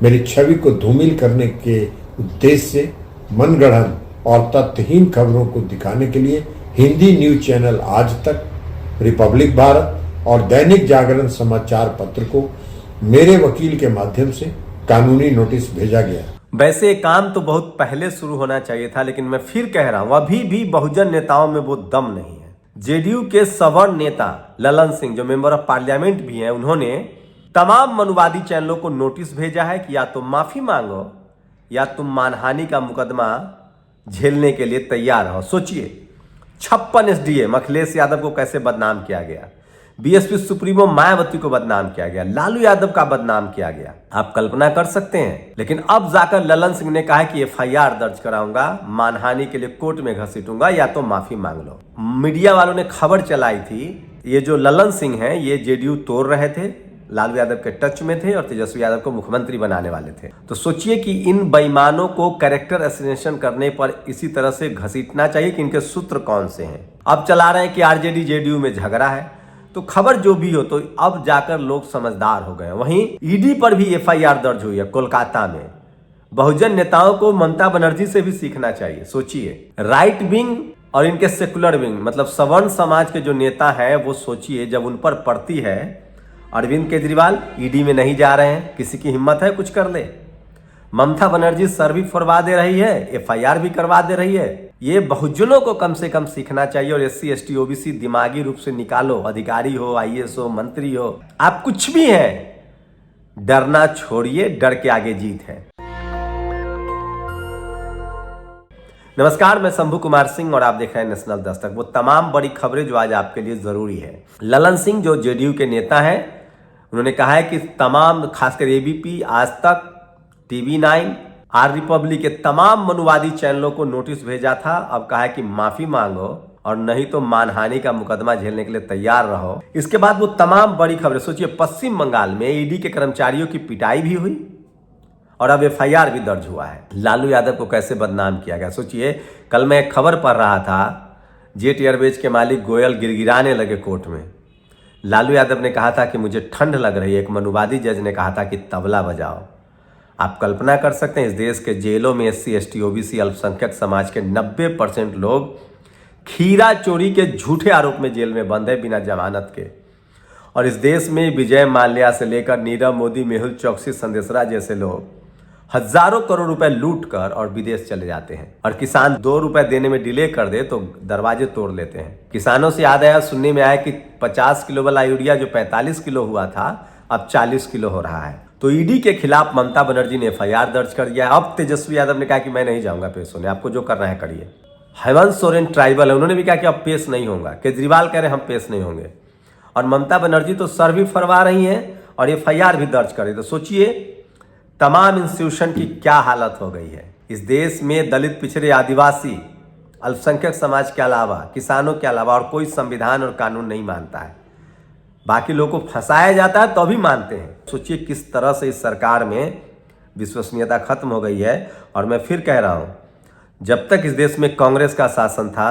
मेरी छवि को धूमिल करने के उद्देश्य से मनगढ़ंत और तथ्यहीन खबरों को दिखाने के लिए हिंदी न्यूज चैनल आज तक, रिपब्लिक भारत और दैनिक जागरण समाचार पत्र को मेरे वकील के माध्यम से कानूनी नोटिस भेजा गया। वैसे काम तो बहुत पहले शुरू होना चाहिए था, लेकिन मैं फिर कह रहा हूं अभी भी बहुजन नेताओं में वो दम नहीं है। जेडीयू के सवर्ण नेता ललन सिंह, जो मेंबर ऑफ पार्लियामेंट भी हैं, उन्होंने तमाम मनुवादी चैनलों को नोटिस भेजा है कि या तुम माफी मांगो या तुम मानहानि का मुकदमा झेलने के लिए तैयार हो। सोचिए, 56 एसडीएम अखिलेश यादव को कैसे बदनाम किया गया, बीएसपी सुप्रीमो मायावती को बदनाम किया गया, लालू यादव का बदनाम किया गया। आप कल्पना कर सकते हैं। लेकिन अब जाकर ललन सिंह ने कहा कि एफआईआर दर्ज कराऊंगा, मानहानि के लिए कोर्ट में घसीटूंगा या तो माफी मांग लो। मीडिया वालों ने खबर चलाई थी, ये जो ललन सिंह हैं ये जेडीयू तोड़ रहे थे, लालू यादव के टच में थे और तेजस्वी यादव को मुख्यमंत्री बनाने वाले थे। तो सोचिए कि इन बेईमानों को कैरेक्टर असैसिनेशन करने पर इसी तरह से घसीटना चाहिए कि इनके सूत्र कौन से हैं। अब चला रहे हैं कि आरजेडी जेडीयू में झगड़ा है, तो खबर जो भी हो, तो अब जाकर लोग समझदार हो गए। वहीं ईडी पर भी एफआईआर दर्ज हुई है कोलकाता में। बहुजन नेताओं को ममता बनर्जी से भी सीखना चाहिए। सोचिए, राइट विंग और इनके सेकुलर विंग, मतलब सवर्ण समाज के जो नेता हैं, वो सोचिए जब उन पर पड़ती है। अरविंद केजरीवाल ईडी में नहीं जा रहे हैं, किसी की हिम्मत है कुछ कर ले। ममता बनर्जी सर भी फरवा दे रही है, एफआईआर भी करवा दे रही है। ये बहुजनों को कम से कम सीखना चाहिए। और एससी एसटी ओबीसी दिमागी रूप से निकालो, अधिकारी हो, आईएएस हो, मंत्री हो, आप कुछ भी हैं, डरना छोड़िए, डर के आगे जीत है। नमस्कार, मैं शंभू कुमार सिंह और आप देख रहे हैं नेशनल दस्तक। वो तमाम बड़ी खबरें जो आज आपके लिए जरूरी है। ललन सिंह जो जेडीयू के नेता हैं, उन्होंने कहा है कि तमाम, खासकर एबीपी, आज तक, TV9, आर रिपब्लिक के तमाम मनुवादी चैनलों को नोटिस भेजा था। अब कहा है कि माफी मांगो और नहीं तो मानहानि का मुकदमा झेलने के लिए तैयार रहो। इसके बाद वो तमाम बड़ी खबरें, सोचिए पश्चिम बंगाल में ईडी के कर्मचारियों की पिटाई भी हुई और अब एफआईआर भी दर्ज हुआ है। लालू यादव को कैसे बदनाम किया गया। सोचिए, कल मैं एक खबर पढ़ रहा था, जेट एयरवेज के मालिक गोयल गिड़गिड़ाने लगे कोर्ट में। लालू यादव ने कहा था कि मुझे ठंड लग रही है, एक मनुवादी जज ने कहा था कि तबला बजाओ। आप कल्पना कर सकते हैं, इस देश के जेलों में एससी एसटी ओबीसी अल्पसंख्यक समाज के 90% लोग खीरा चोरी के झूठे आरोप में जेल में बंद है, बिना जमानत के। और इस देश में विजय माल्या से लेकर नीरव मोदी, मेहुल चौकसी, संदेशरा जैसे लोग हजारों करोड़ रुपए लूट कर और विदेश चले जाते हैं। और किसान 2 रुपए देने में डिले कर दे तो दरवाजे तोड़ लेते हैं। किसानों से याद आया, सुनने में आया कि 50 किलो वाला यूरिया जो 45 किलो हुआ था, अब 40 किलो हो रहा है। तो ईडी के खिलाफ ममता बनर्जी ने एफआईआर दर्ज कर दिया। अब तेजस्वी यादव ने कहा कि मैं नहीं जाऊंगा पेश होने, आपको जो करना है करिए। हेमंत सोरेन ट्राइबल है, उन्होंने भी कहा कि अब पेश नहीं होगा। केजरीवाल कह रहे हम पेश नहीं होंगे। और ममता बनर्जी तो सर भी फरवा रही हैं और एफआईआर भी दर्ज करें। तो सोचिए तमाम इंस्टीट्यूशन की क्या हालत हो गई है। इस देश में दलित, पिछड़े, आदिवासी, अल्पसंख्यक समाज के अलावा, किसानों के अलावा और कोई संविधान और कानून नहीं मानता है। बाकी लोगों को फंसाया जाता है तो भी मानते हैं। सोचिए किस तरह से इस सरकार में विश्वसनीयता खत्म हो गई है। और मैं फिर कह रहा हूं, जब तक इस देश में कांग्रेस का शासन था,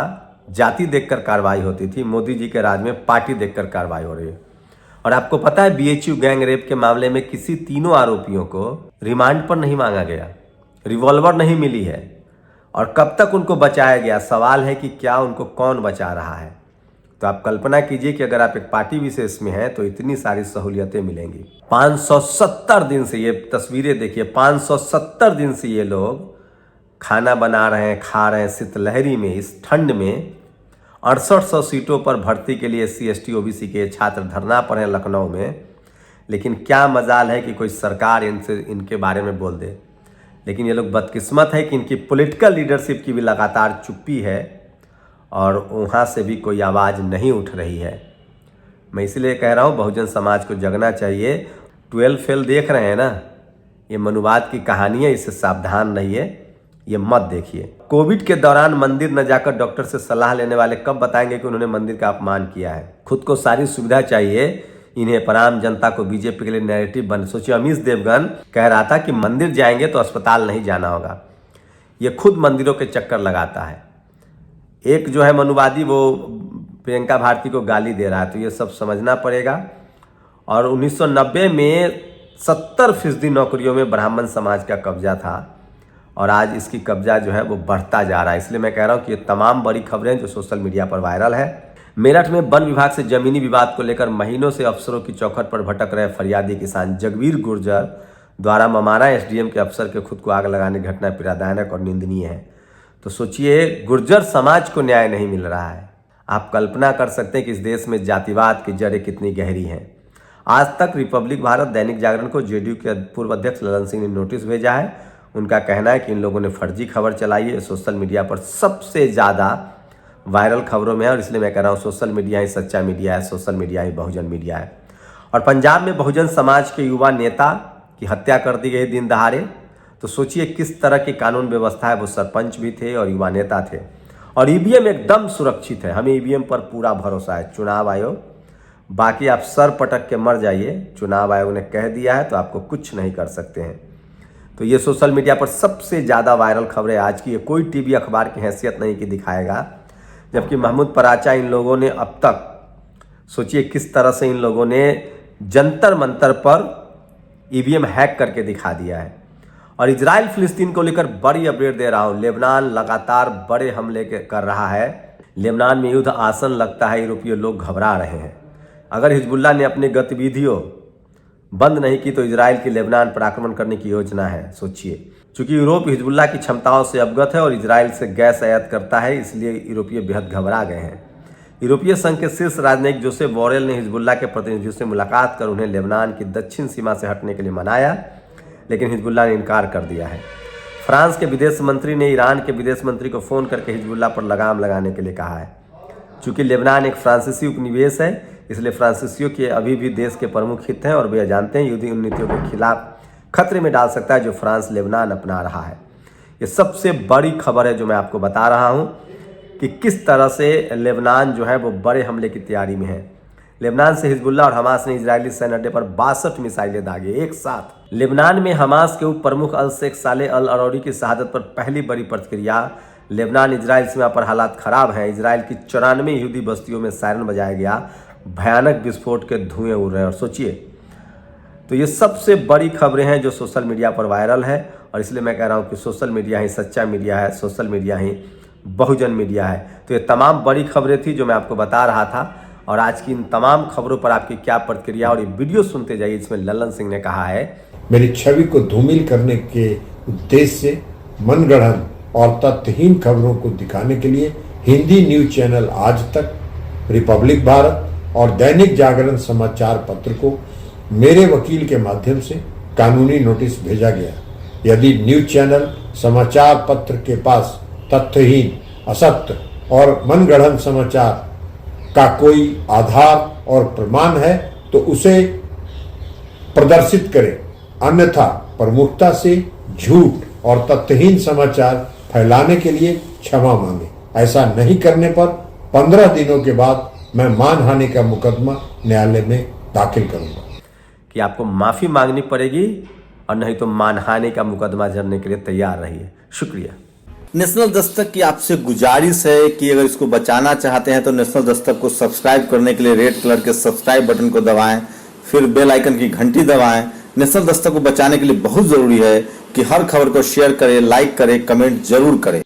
जाति देखकर कार्रवाई होती थी। मोदी जी के राज में पार्टी देखकर कार्रवाई हो रही है। और आपको पता है, बीएचयू गैंग रेप के मामले में किसी तीनों आरोपियों को रिमांड पर नहीं मांगा गया, रिवॉल्वर नहीं मिली है। और कब तक उनको बचाया गया, सवाल है कि क्या उनको कौन बचा रहा है। तो आप कल्पना कीजिए कि अगर आप एक पार्टी विशेष में हैं तो इतनी सारी सहूलियतें मिलेंगी। 570 दिन से, ये तस्वीरें देखिए, 570 दिन से ये लोग खाना बना रहे हैं, खा रहे हैं शीतलहरी में, इस ठंड में। 6800 सीटों पर भर्ती के लिए एससी एसटी ओबीसी के छात्र धरना पर हैं लखनऊ में। लेकिन क्या मजाल है कि कोई सरकार इनके बारे में बोल दे। लेकिन ये लोग बदकिस्मत है कि इनकी पॉलिटिकल लीडरशिप की भी लगातार चुप्पी है और वहाँ से भी कोई आवाज़ नहीं उठ रही है। मैं इसलिए कह रहा हूँ बहुजन समाज को जगना चाहिए। 12 फेल देख रहे हैं ना, ये मनुवाद की कहानी है, इससे सावधान रहिए, ये मत देखिए। कोविड के दौरान मंदिर न जाकर डॉक्टर से सलाह लेने वाले कब बताएंगे कि उन्होंने मंदिर का अपमान किया है। खुद को सारी सुविधा चाहिए इन्हें, पर आम जनता को बीजेपी के लिए नैरेटिव बन। सोचिए, अमीश देवगन कह रहा था कि मंदिर जाएंगे तो अस्पताल नहीं जाना होगा। ये खुद मंदिरों के चक्कर लगाता है। एक जो है मनुवादी, वो प्रियंका भारती को गाली दे रहा है। तो ये सब समझना पड़ेगा। और 1990 में 70% नौकरियों में ब्राह्मण समाज का कब्जा था और आज इसकी कब्जा जो है वो बढ़ता जा रहा है। इसलिए मैं कह रहा हूँ कि ये तमाम बड़ी खबरें जो सोशल मीडिया पर वायरल है। मेरठ में वन विभाग से जमीनी विवाद को लेकर महीनों से अफसरों की चौखट पर भटक रहे फरियादी किसान जगवीर गुर्जर द्वारा ममारा एसडीएम के अफसर के खुद को आग लगाने की घटना पीड़ादायक और निंदनीय है। तो सोचिए, गुर्जर समाज को न्याय नहीं मिल रहा है। आप कल्पना कर सकते हैं कि इस देश में जातिवाद की जड़ें कितनी गहरी हैं। आज तक रिपब्लिक भारत, दैनिक जागरण को जेडीयू के पूर्व अध्यक्ष ललन सिंह ने नोटिस भेजा है। उनका कहना है कि इन लोगों ने फर्जी खबर चलाई है। सोशल मीडिया पर सबसे ज़्यादा वायरल खबरों में है और इसलिए मैं कह रहा हूँ सोशल मीडिया ही सच्चा मीडिया है, सोशल मीडिया ही बहुजन मीडिया है। और पंजाब में बहुजन समाज के युवा नेता की हत्या कर दी गई दिन दहाड़े। तो सोचिए किस तरह की कानून व्यवस्था है। वो सरपंच भी थे और युवा नेता थे और ईवीएम एकदम सुरक्षित है। हमें ईवीएम पर पूरा भरोसा है। चुनाव आयोग, बाकी आप सर पटक के मर जाइए, चुनाव आयोग ने कह दिया है तो आपको कुछ नहीं कर सकते हैं। तो ये सोशल मीडिया पर सबसे ज़्यादा वायरल खबरें आज की। ये कोई टीवी अखबार की हैसियत नहीं कि दिखाएगा, जबकि महमूद पराचा इन लोगों ने अब तक, सोचिए किस तरह से इन लोगों ने जंतर मंतर पर ईवीएम हैक करके दिखा दिया है। और इजराइल फिलिस्तीन को लेकर बड़ी अपडेट दे रहा हूँ। लेबनान लगातार बड़े हमले कर रहा है। लेबनान में युद्ध आसन लगता है, यूरोपीय लोग घबरा रहे हैं। अगर हिजबुल्लाह ने अपनी गतिविधियों बंद नहीं की तो इजराइल की लेबनान पर आक्रमण करने की योजना है। सोचिए, चूंकि यूरोप हिजबुल्लाह की क्षमताओं से अवगत है और इजराइल से गैस आयात करता है, इसलिए यूरोपीय बेहद घबरा गए हैं। यूरोपीय संघ के शीर्ष राजनयिक जोसेफ बोरेल ने हिजबुल्लाह के प्रतिनिधियों से मुलाकात कर उन्हें लेबनान की दक्षिण सीमा से हटने के लिए मनाया, लेकिन हिजबुल्लाह ने इनकार कर दिया है। फ्रांस के विदेश मंत्री ने ईरान के विदेश मंत्री को फ़ोन करके हिजबुल्लाह पर लगाम लगाने के लिए कहा है। चूँकि लेबनान एक फ्रांसीसी उपनिवेश है, इसलिए फ्रांसीसियों के अभी भी देश के प्रमुख हित हैं और वे जानते हैं युद्ध उन नीतियों के खिलाफ खतरे में डाल सकता है जो फ्रांस लेबनान अपना रहा है। ये सबसे बड़ी खबर है जो मैं आपको बता रहा हूँ कि किस तरह से लेबनान जो है वो बड़े हमले की तैयारी में है। लेबनान से हिजबुल्लाह और हमास ने इजरायली सैन्य अड्डे पर 62 मिसाइलें दागे एक साथ। लेबनान में हमास के उप प्रमुख अल शेख साले अल अरौरी की शहादत पर पहली बड़ी प्रतिक्रिया। लेबनान इजराइल सीमा पर हालात खराब हैं। इजराइल की 94 यहूदी बस्तियों में सायरन बजाया गया। भयानक विस्फोट के धुएं उड़ रहे हैं। और सोचिए, तो ये सबसे बड़ी खबरें हैं जो सोशल मीडिया पर वायरल है और इसलिए मैं कह रहा हूँ कि सोशल मीडिया ही सच्चा मीडिया है, सोशल मीडिया ही बहुजन मीडिया है। तो ये तमाम बड़ी खबरें थी जो मैं आपको बता रहा था और आज की इन तमाम खबरों पर आपकी क्या प्रतिक्रिया, और ये वीडियो सुनते जाइए। इसमें ललन सिंह ने कहा है, मेरी छवि को धूमिल करने के उद्देश्य से मनगढ़ंत और तथ्यहीन खबरों को दिखाने के लिए हिंदी न्यूज चैनल आज तक, रिपब्लिक भारत और दैनिक जागरण समाचार पत्र को मेरे वकील के माध्यम से कानूनी नोटिस भेजा गया। यदि न्यूज चैनल समाचार पत्र के पास तथ्यहीन, असत्य और मनगढ़ंत समाचार का कोई आधार और प्रमाण है तो उसे प्रदर्शित करें, अन्यथा प्रमुखता से झूठ और तथ्यहीन समाचार फैलाने के लिए क्षमा मांगे। ऐसा नहीं करने पर 15 दिनों के बाद मैं मानहानि का मुकदमा न्यायालय में दाखिल करूंगा। कि आपको माफ़ी मांगनी पड़ेगी और नहीं तो मानहानि का मुकदमा जड़ने के लिए तैयार रहिए। शुक्रिया। नेशनल दस्तक की आपसे गुजारिश है कि अगर इसको बचाना चाहते हैं तो नेशनल दस्तक को सब्सक्राइब करने के लिए रेड कलर के सब्सक्राइब बटन को दबाएं, फिर बेल आइकन की घंटी दबाएं। नेशनल दस्तक को बचाने के लिए बहुत जरूरी है कि हर खबर को शेयर करें, लाइक करें, कमेंट जरूर करें।